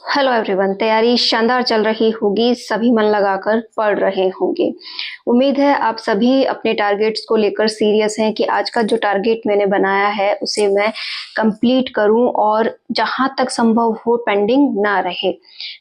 Hello everyone, तैयारी शानदार चल रही होगी। सभी मन लगाकर पढ़ रहे होंगे। उम्मीद है आप सभी अपने टारगेट्स को लेकर सीरियस हैं कि आज का जो टारगेट मैंने बनाया है उसे मैं कंप्लीट करूं और जहां तक संभव हो पेंडिंग ना रहे।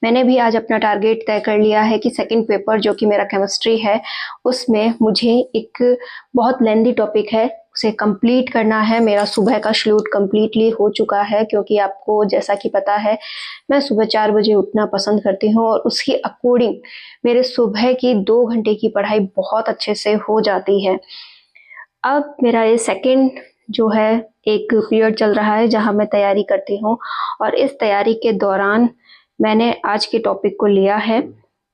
मैंने भी आज अपना टारगेट तय कर लिया है कि सेकंड पेपर जो कि मेरा केमिस्ट्री है उसमें मुझे एक बहुत लेंदी टॉपिक है उसे कंप्लीट करना है। मेरा सुबह का शेड्यूल कंप्लीटली हो चुका है क्योंकि आपको जैसा कि पता है मैं सुबह 4 बजे उठना पसंद करती हूँ और उसके अकॉर्डिंग मेरे सुबह की 2 घंटे की पढ़ाई बहुत अच्छे से हो जाती है। अब मेरा ये सेकंड जो है एक पीरियड चल रहा है जहाँ मैं तैयारी करती हूँ और इस तैयारी के दौरान मैंने आज के टॉपिक को लिया है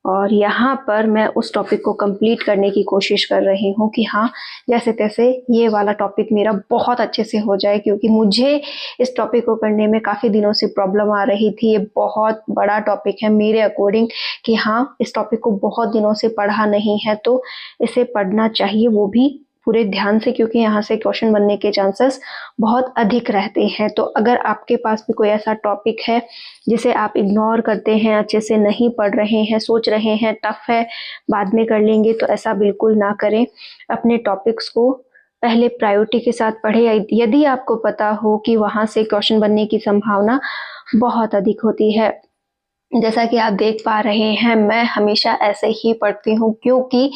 और यहाँ पर मैं उस टॉपिक को कंप्लीट करने की कोशिश कर रही हूँ कि हाँ जैसे तैसे ये वाला टॉपिक मेरा बहुत अच्छे से हो जाए, क्योंकि मुझे इस टॉपिक को करने में काफ़ी दिनों से प्रॉब्लम आ रही थी। ये बहुत बड़ा टॉपिक है मेरे अकॉर्डिंग कि हाँ इस टॉपिक को बहुत दिनों से पढ़ा नहीं है तो इसे पढ़ना चाहिए, वो भी पूरे ध्यान से, क्योंकि यहाँ से क्वेश्चन बनने के चांसेस बहुत अधिक रहते हैं। तो अगर आपके पास भी कोई ऐसा टॉपिक है जिसे आप इग्नोर करते हैं, अच्छे से नहीं पढ़ रहे हैं, सोच रहे हैं टफ है बाद में कर लेंगे, तो ऐसा बिल्कुल ना करें। अपने टॉपिक्स को पहले प्रायोरिटी के साथ पढ़े यदि आपको पता हो कि वहाँ से क्वेश्चन बनने की संभावना बहुत अधिक होती है। जैसा कि आप देख पा रहे हैं मैं हमेशा ऐसे ही पढ़ती हूँ, क्योंकि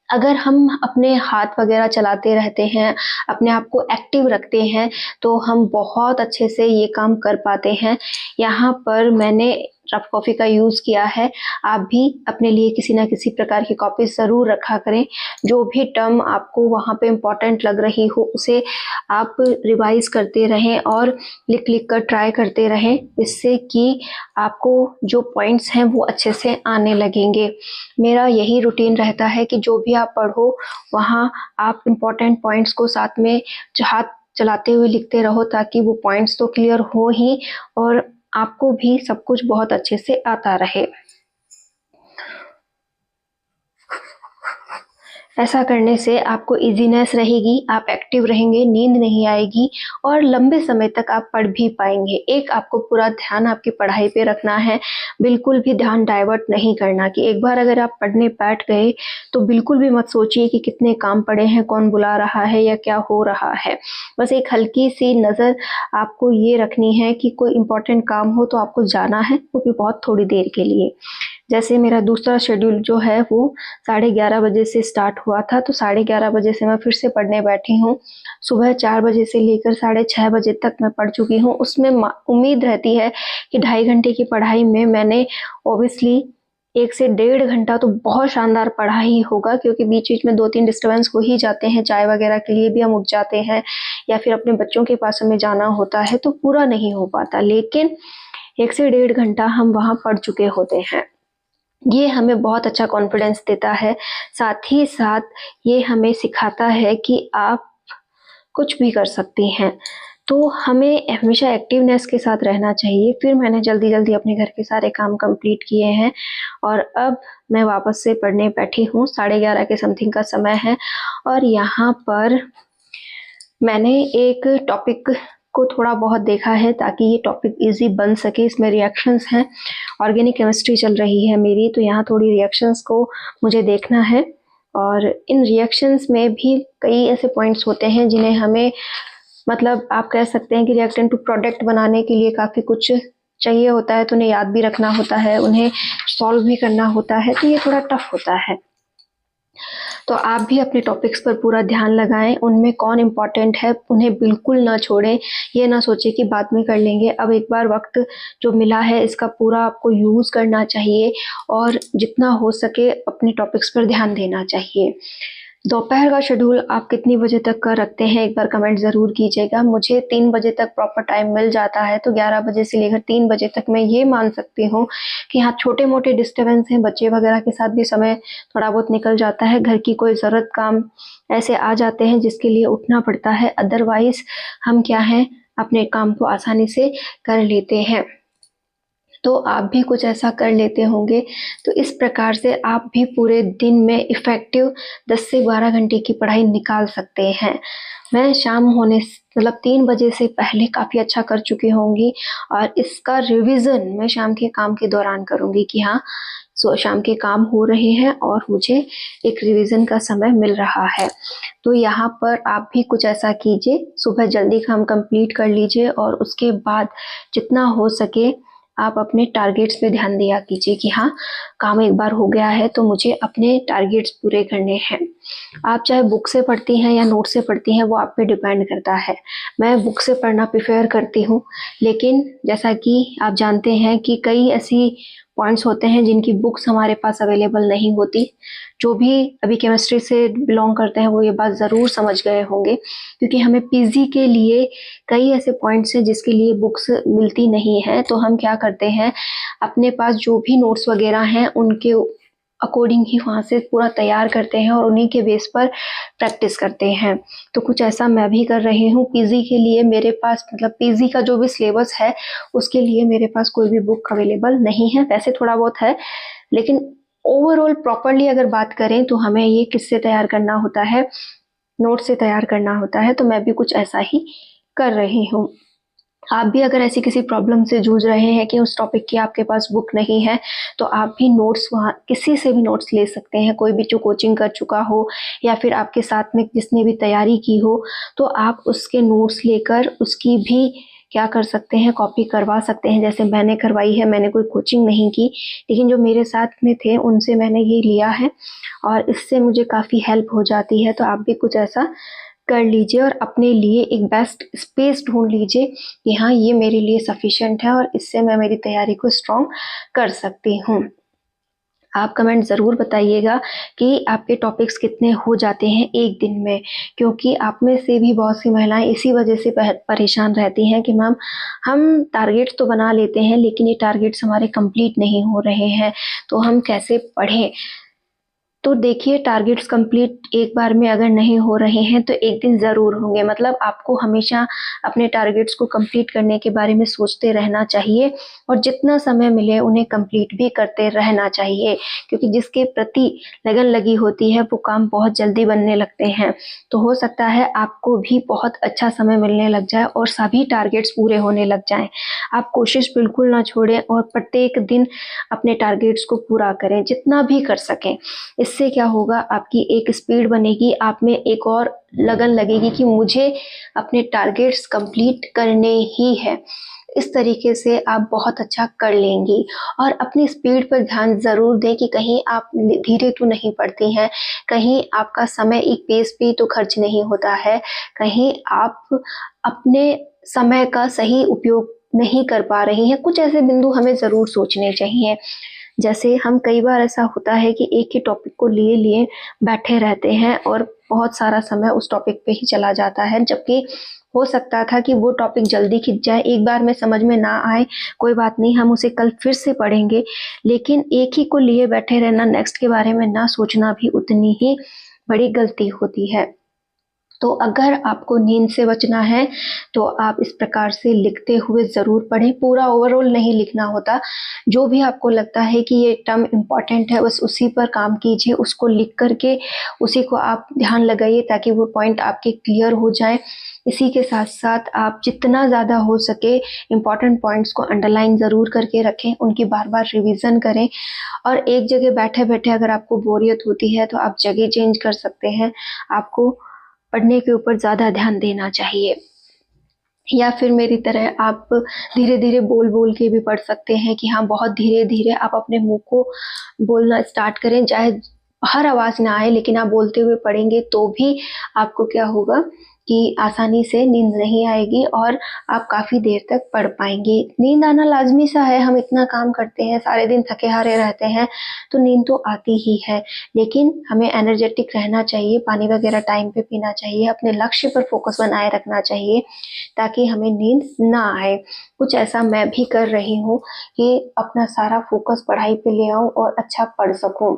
अगर हम अपने हाथ वगैरह चलाते रहते हैं, अपने आप को एक्टिव रखते हैं तो हम बहुत अच्छे से ये काम कर पाते हैं। यहाँ पर मैंने रफ कॉफ़ी का यूज़ किया है। आप भी अपने लिए किसी ना किसी प्रकार की कॉपी ज़रूर रखा करें। जो भी टर्म आपको वहाँ पे इम्पोर्टेंट लग रही हो उसे आप रिवाइज करते रहें और लिख लिख कर ट्राई करते रहें, इससे कि आपको जो पॉइंट्स हैं वो अच्छे से आने लगेंगे। मेरा यही रूटीन रहता है कि जो भी आप पढ़ो वहाँ आप इम्पोर्टेंट पॉइंट्स को साथ में हाथ चलाते हुए लिखते रहो, ताकि वो पॉइंट्स तो क्लियर हो ही और आपको भी सब कुछ बहुत अच्छे से आता रहे। ऐसा करने से आपको इजीनेस रहेगी, आप एक्टिव रहेंगे, नींद नहीं आएगी और लंबे समय तक आप पढ़ भी पाएंगे। एक आपको पूरा ध्यान आपकी पढ़ाई पे रखना है, बिल्कुल भी ध्यान डाइवर्ट नहीं करना कि एक बार अगर आप पढ़ने बैठ गए तो बिल्कुल भी मत सोचिए कि कितने काम पड़े हैं, कौन बुला रहा है या क्या हो रहा है। बस एक हल्की सी नज़र आपको ये रखनी है कि कोई इम्पोर्टेंट काम हो तो आपको जाना है, वो भी बहुत थोड़ी देर के लिए। जैसे मेरा दूसरा शेड्यूल जो है वो 11:30 बजे से स्टार्ट हुआ था, तो 11:30 बजे से मैं फिर से पढ़ने बैठी हूँ। सुबह 4 बजे से लेकर 6:30 बजे तक मैं पढ़ चुकी हूँ। उसमें उम्मीद रहती है कि 2.5 घंटे की पढ़ाई में मैंने ऑब्वियसली 1 से 1.5 घंटा तो बहुत शानदार पढ़ा ही होगा, क्योंकि बीच-बीच में 2-3 डिस्टर्बेंस हो ही जाते हैं। चाय वगैरह के लिए भी हम उठ जाते हैं या फिर अपने बच्चों के पास हमें जाना होता है, तो पूरा नहीं हो पाता, लेकिन 1 से 1.5 घंटा हम वहाँ पढ़ चुके होते हैं। ये हमें बहुत अच्छा कॉन्फिडेंस देता है, साथ ही साथ ये हमें सिखाता है कि आप कुछ भी कर सकती हैं। तो हमें हमेशा एक्टिवनेस के साथ रहना चाहिए। फिर मैंने जल्दी-जल्दी अपने घर के सारे काम कंप्लीट किए हैं और अब मैं वापस से पढ़ने बैठी हूँ। 11:30 के समथिंग का समय है और यहाँ पर मैंने एक टॉपिक को थोड़ा बहुत देखा है ताकि ये टॉपिक इजी बन सके। इसमें रिएक्शंस हैं, ऑर्गेनिक केमिस्ट्री चल रही है मेरी, तो यहाँ थोड़ी रिएक्शंस को मुझे देखना है और इन रिएक्शंस में भी कई ऐसे पॉइंट्स होते हैं जिन्हें हमें, मतलब आप कह सकते हैं कि रिएक्टेंट टू प्रोडक्ट बनाने के लिए काफ़ी कुछ चाहिए होता है, तो उन्हें याद भी रखना होता है, उन्हें सॉल्व भी करना होता है, तो ये थोड़ा टफ होता है। तो आप भी अपने टॉपिक्स पर पूरा ध्यान लगाएं, उनमें कौन इम्पोर्टेंट है उन्हें बिल्कुल ना छोड़ें। ये ना सोचें कि बाद में कर लेंगे। अब एक बार वक्त जो मिला है इसका पूरा आपको यूज़ करना चाहिए और जितना हो सके अपने टॉपिक्स पर ध्यान देना चाहिए। दोपहर का शेड्यूल आप कितनी बजे तक का रखते हैं एक बार कमेंट ज़रूर कीजिएगा। मुझे 3 बजे तक प्रॉपर टाइम मिल जाता है, तो 11 बजे से लेकर 3 बजे तक मैं ये मान सकती हूँ कि हाँ छोटे मोटे डिस्टर्बेंस हैं, बच्चे वगैरह के साथ भी समय थोड़ा बहुत निकल जाता है, घर की कोई ज़रूरत काम ऐसे आ जाते हैं जिसके लिए उठना पड़ता है, अदरवाइज़ हम क्या हैं अपने काम को आसानी से कर लेते हैं। तो आप भी कुछ ऐसा कर लेते होंगे। तो इस प्रकार से आप भी पूरे दिन में इफ़ेक्टिव 10 से 12 घंटे की पढ़ाई निकाल सकते हैं। मैं शाम होने मतलब 3 बजे से पहले काफ़ी अच्छा कर चुकी होंगी और इसका रिवीजन मैं शाम के काम के दौरान करूँगी कि हाँ, शाम के काम हो रहे हैं और मुझे एक रिवीजन का समय मिल रहा है। तो यहाँ पर आप भी कुछ ऐसा कीजिए, सुबह जल्दी काम कंप्लीट कर लीजिए और उसके बाद जितना हो सके आप अपने टारगेट्स पे ध्यान दिया कीजिए कि हाँ, काम एक बार हो गया है तो मुझे अपने टारगेट्स पूरे करने हैं। आप चाहे बुक से पढ़ती हैं या नोट से पढ़ती हैं, वो आप पे डिपेंड करता है। मैं बुक से पढ़ना प्रेफ़र करती हूँ, लेकिन जैसा कि आप जानते हैं कि कई ऐसी पॉइंट्स होते हैं जिनकी बुक्स हमारे पास अवेलेबल नहीं होती। जो भी अभी केमिस्ट्री से बिलॉन्ग करते हैं वो ये बात ज़रूर समझ गए होंगे, क्योंकि हमें पीजी के लिए कई ऐसे पॉइंट्स हैं जिसके लिए बुक्स मिलती नहीं हैं। तो हम क्या करते हैं, अपने पास जो भी नोट्स वगैरह हैं उनके अकॉर्डिंग ही वहाँ से पूरा तैयार करते हैं और उन्हीं के बेस पर प्रैक्टिस करते हैं। तो कुछ ऐसा मैं भी कर रही हूँ। पीजी के लिए मेरे पास मतलब पीजी का जो भी सिलेबस है उसके लिए मेरे पास कोई भी बुक अवेलेबल नहीं है। वैसे थोड़ा बहुत है, लेकिन ओवरऑल प्रॉपर्ली अगर बात करें तो हमें ये किससे तैयार करना होता है, नोट से तैयार करना होता है। तो मैं भी कुछ ऐसा ही कर रही हूँ। आप भी अगर ऐसी किसी प्रॉब्लम से जूझ रहे हैं कि उस टॉपिक की आपके पास बुक नहीं है, तो आप भी नोट्स वहाँ किसी से भी नोट्स ले सकते हैं। कोई भी जो कोचिंग कर चुका हो या फिर आपके साथ में जिसने भी तैयारी की हो, तो आप उसके नोट्स लेकर उसकी भी क्या कर सकते हैं, कॉपी करवा सकते हैं। जैसे मैंने करवाई है, मैंने कोई कोचिंग नहीं की, लेकिन जो मेरे साथ में थे उनसे मैंने ये लिया है और इससे मुझे काफ़ी हेल्प हो जाती है। तो आप भी कुछ ऐसा कर लीजिए और अपने लिए एक बेस्ट स्पेस ढूंढ लीजिए कि हाँ, ये मेरे लिए सफिशिएंट है और इससे मैं मेरी तैयारी को स्ट्रॉन्ग कर सकती हूँ। आप कमेंट ज़रूर बताइएगा कि आपके टॉपिक्स कितने हो जाते हैं एक दिन में, क्योंकि आप में से भी बहुत सी महिलाएं इसी वजह से परेशान रहती हैं कि मैम हम टारगेट तो बना लेते हैं लेकिन ये टारगेट्स हमारे कंप्लीट नहीं हो रहे हैं, तो हम कैसे पढ़ें। तो देखिए, टारगेट्स कंप्लीट एक बार में अगर नहीं हो रहे हैं तो एक दिन ज़रूर होंगे। मतलब आपको हमेशा अपने टारगेट्स को कंप्लीट करने के बारे में सोचते रहना चाहिए और जितना समय मिले उन्हें कंप्लीट भी करते रहना चाहिए, क्योंकि जिसके प्रति लगन लगी होती है वो काम बहुत जल्दी बनने लगते हैं। तो हो सकता है आपको भी बहुत अच्छा समय मिलने लग जाए और सभी टारगेट्स पूरे होने लग जाएं। आप कोशिश बिल्कुल ना छोड़ें और प्रत्येक दिन अपने टारगेट्स को पूरा करें, जितना भी कर सकें। इससे क्या होगा, आपकी एक स्पीड बनेगी, आप में एक और लगन लगेगी कि मुझे अपने टारगेट्स कंप्लीट करने ही है। इस तरीके से आप बहुत अच्छा कर लेंगी और अपनी स्पीड पर ध्यान ज़रूर दें कि कहीं आप धीरे तो नहीं पढ़ती हैं, कहीं आपका समय एक पेस पे तो खर्च नहीं होता है, कहीं आप अपने समय का सही उपयोग नहीं कर पा रही हैं। कुछ ऐसे बिंदु हमें ज़रूर सोचने चाहिए। जैसे हम कई बार ऐसा होता है कि एक ही टॉपिक को लिए बैठे रहते हैं और बहुत सारा समय उस टॉपिक पे ही चला जाता है, जबकि हो सकता था कि वो टॉपिक जल्दी खिंच जाए, एक बार में समझ में ना आए, कोई बात नहीं, हम उसे कल फिर से पढ़ेंगे। लेकिन एक ही को लिए बैठे रहना, नेक्स्ट के बारे में ना सोचना भी उतनी ही बड़ी गलती होती है। तो अगर आपको नींद से बचना है तो आप इस प्रकार से लिखते हुए ज़रूर पढ़ें। पूरा ओवरऑल नहीं लिखना होता, जो भी आपको लगता है कि ये टर्म इम्पॉर्टेंट है बस उसी पर काम कीजिए, उसको लिख करके उसी को आप ध्यान लगाइए ताकि वो पॉइंट आपके क्लियर हो जाए। इसी के साथ साथ आप जितना ज़्यादा हो सके इम्पॉर्टेंट पॉइंट्स को अंडरलाइन ज़रूर करके रखें, उनकी बार बार रिवीजन करें और एक जगह बैठे बैठे अगर आपको बोरियत होती है तो आप जगह चेंज कर सकते हैं। आपको पढ़ने के ऊपर ज़्यादा ध्यान देना चाहिए, या फिर मेरी तरह आप धीरे धीरे बोल बोल के भी पढ़ सकते हैं कि हाँ, बहुत धीरे धीरे आप अपने मुंह को बोलना स्टार्ट करें, चाहे हर आवाज़ ना आए लेकिन आप बोलते हुए पढ़ेंगे तो भी आपको क्या होगा कि आसानी से नींद नहीं आएगी और आप काफ़ी देर तक पढ़ पाएंगे। नींद आना लाजमी सा है, हम इतना काम करते हैं, सारे दिन थके हारे रहते हैं, तो नींद तो आती ही है, लेकिन हमें एनर्जेटिक रहना चाहिए, पानी वगैरह टाइम पे पीना चाहिए, अपने लक्ष्य पर फोकस बनाए रखना चाहिए ताकि हमें नींद ना आए। कुछ ऐसा मैं भी कर रही हूँ कि अपना सारा फोकस पढ़ाई पे ले आऊं और अच्छा पढ़ सकूं।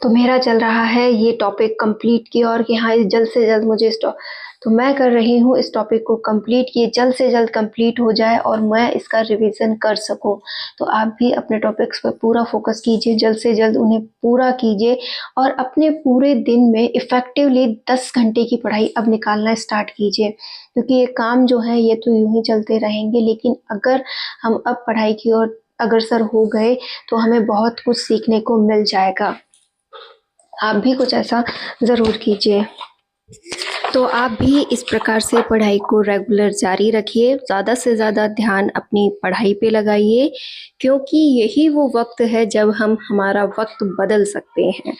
तो मेरा चल रहा है ये टॉपिक कंप्लीट की और कि हाँ जल्द से जल्द मुझे तो मैं कर रही हूँ इस टॉपिक को कंप्लीट कि जल्द से जल्द कंप्लीट हो जाए और मैं इसका रिवीजन कर सकूँ। तो आप भी अपने टॉपिक्स पर पूरा फोकस कीजिए, जल्द से जल्द उन्हें पूरा कीजिए और अपने पूरे दिन में इफ़ेक्टिवली 10 घंटे की पढ़ाई अब निकालना स्टार्ट कीजिए, क्योंकि ये काम जो है ये तो यूँ ही चलते रहेंगे, लेकिन अगर हम अब पढ़ाई की ओर अग्रसर हो गए तो हमें बहुत कुछ सीखने को मिल जाएगा। आप भी कुछ ऐसा ज़रूर कीजिए। तो आप भी इस प्रकार से पढ़ाई को रेगुलर जारी रखिए, ज़्यादा से ज़्यादा ध्यान अपनी पढ़ाई पे लगाइए, क्योंकि यही वो वक्त है जब हम हमारा वक्त बदल सकते हैं।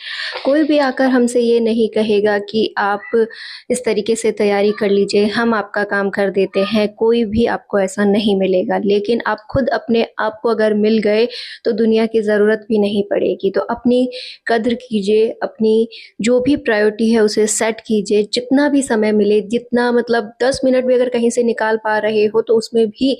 कोई भी आकर हमसे ये नहीं कहेगा कि आप इस तरीके से तैयारी कर लीजिए, हम आपका काम कर देते हैं, कोई भी आपको ऐसा नहीं मिलेगा। लेकिन आप खुद अपने आप को अगर मिल गए तो दुनिया की ज़रूरत भी नहीं पड़ेगी। तो अपनी कद्र कीजिए, अपनी जो भी प्रायोरिटी है उसे सेट कीजिए, जितना भी समय मिले, जितना मतलब 10 मिनट भी अगर कहीं से निकाल पा रहे हो तो उसमें भी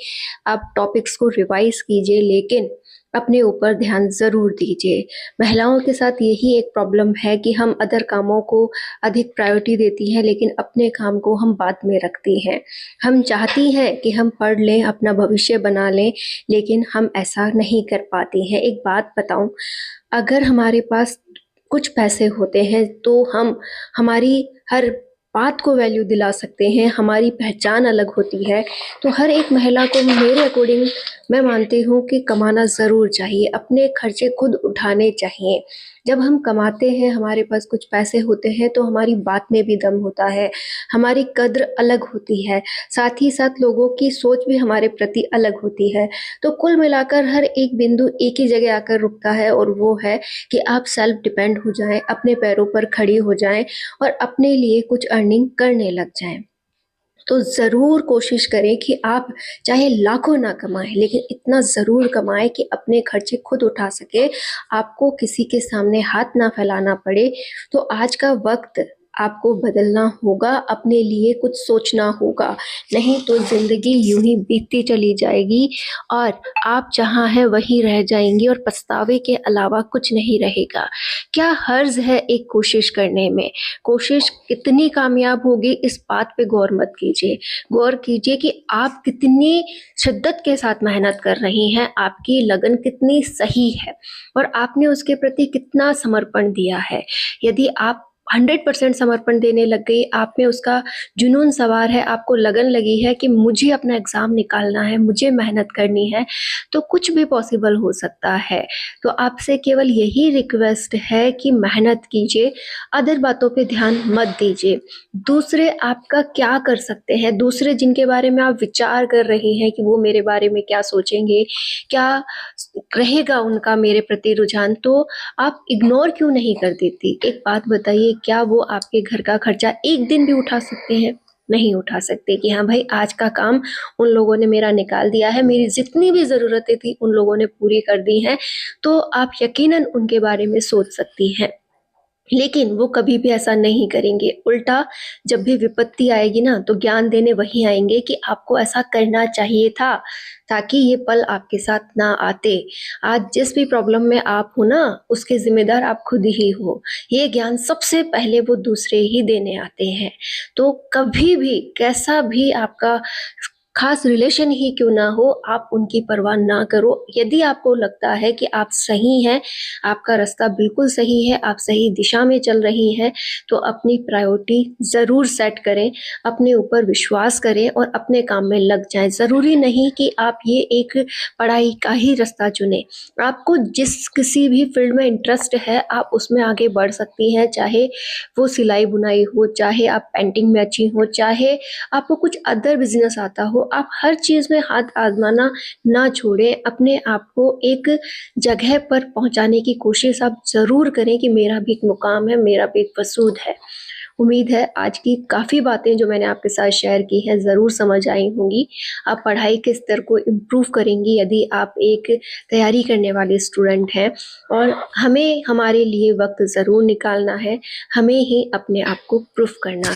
आप टॉपिक्स को रिवाइज कीजिए, लेकिन अपने ऊपर ध्यान ज़रूर दीजिए। महिलाओं के साथ यही एक प्रॉब्लम है कि हम अदर कामों को अधिक प्रायोरिटी देती हैं, लेकिन अपने काम को हम बाद में रखती हैं। हम चाहती हैं कि हम पढ़ लें, अपना भविष्य बना लें, लेकिन हम ऐसा नहीं कर पाती हैं। एक बात बताऊं, अगर हमारे पास कुछ पैसे होते हैं तो हम हमारी हर बात को वैल्यू दिला सकते हैं, हमारी पहचान अलग होती है। तो हर एक महिला को मेरे अकॉर्डिंग मैं मानती हूँ कि कमाना ज़रूर चाहिए, अपने खर्चे खुद उठाने चाहिए। जब हम कमाते हैं, हमारे पास कुछ पैसे होते हैं, तो हमारी बात में भी दम होता है, हमारी कद्र अलग होती है, साथ ही साथ लोगों की सोच भी हमारे प्रति अलग होती है। तो कुल मिलाकर हर एक बिंदु एक ही जगह आकर रुकता है, और वो है कि आप सेल्फ डिपेंड हो जाएं, अपने पैरों पर खड़ी हो जाएं और अपने लिए कुछ अर्निंग करने लग जाएं। तो ज़रूर कोशिश करें कि आप चाहे लाखों ना कमाएं, लेकिन इतना ज़रूर कमाएं कि अपने खर्चे खुद उठा सके, आपको किसी के सामने हाथ ना फैलाना पड़े। तो आज का वक्त आपको बदलना होगा, अपने लिए कुछ सोचना होगा, नहीं तो ज़िंदगी यूं ही बीतती चली जाएगी और आप जहां हैं वहीं रह जाएंगी और पछतावे के अलावा कुछ नहीं रहेगा। क्या हर्ज है एक कोशिश करने में? कोशिश कितनी कामयाब होगी इस बात पे गौर मत कीजिए, गौर कीजिए कि आप कितनी शिद्दत के साथ मेहनत कर रही हैं, आपकी लगन कितनी सही है और आपने उसके प्रति कितना समर्पण दिया है। यदि आप 100% समर्पण देने लग गई, आप में उसका जुनून सवार है, आपको लगन लगी है कि मुझे अपना एग्ज़ाम निकालना है, मुझे मेहनत करनी है, तो कुछ भी पॉसिबल हो सकता है। तो आपसे केवल यही रिक्वेस्ट है कि मेहनत कीजिए, अदर बातों पे ध्यान मत दीजिए। दूसरे आपका क्या कर सकते हैं, दूसरे जिनके बारे में आप विचार कर रही हैं कि वो मेरे बारे में क्या सोचेंगे, क्या रहेगा उनका मेरे प्रति रुझान, तो आप इग्नोर क्यों नहीं कर देती? एक बात बताइए, क्या वो आपके घर का खर्चा एक दिन भी उठा सकते हैं? नहीं उठा सकते कि हाँ भाई आज का काम उन लोगों ने मेरा निकाल दिया है, मेरी जितनी भी ज़रूरतें थी उन लोगों ने पूरी कर दी हैं। तो आप यकीनन उनके बारे में सोच सकती हैं, लेकिन वो कभी भी ऐसा नहीं करेंगे। उल्टा जब भी विपत्ति आएगी ना, तो ज्ञान देने वही आएंगे कि आपको ऐसा करना चाहिए था, ताकि ये पल आपके साथ ना आते। आज जिस भी प्रॉब्लम में आप हो ना, उसके जिम्मेदार आप खुद ही हो। ये ज्ञान सबसे पहले वो दूसरे ही देने आते हैं। तो कभी भी कैसा भी आपका खास रिलेशन ही क्यों ना हो, आप उनकी परवाह ना करो। यदि आपको लगता है कि आप सही हैं, आपका रास्ता बिल्कुल सही है, आप सही दिशा में चल रही हैं, तो अपनी प्रायोरिटी ज़रूर सेट करें, अपने ऊपर विश्वास करें और अपने काम में लग जाएं। ज़रूरी नहीं कि आप ये एक पढ़ाई का ही रास्ता चुनें। आपको जिस किसी भी फील्ड में इंटरेस्ट है, आप उसमें आगे बढ़ सकती हैं, चाहे वो सिलाई बुनाई हो, चाहे आप पेंटिंग में अच्छी हो, चाहे आपको कुछ अदर बिजनेस आता हो। आप हर चीज़ में हाथ आजमाना ना छोड़ें, अपने आप को एक जगह पर पहुंचाने की कोशिश आप ज़रूर करें कि मेरा भी एक मुकाम है, मेरा भी एक वसूद है। उम्मीद है आज की काफ़ी बातें जो मैंने आपके साथ शेयर की हैं ज़रूर समझ आई होंगी। आप पढ़ाई के स्तर को इम्प्रूव करेंगी यदि आप एक तैयारी करने वाले स्टूडेंट हैं, और हमें हमारे लिए वक्त ज़रूर निकालना है, हमें ही अपने आप को प्रूफ करना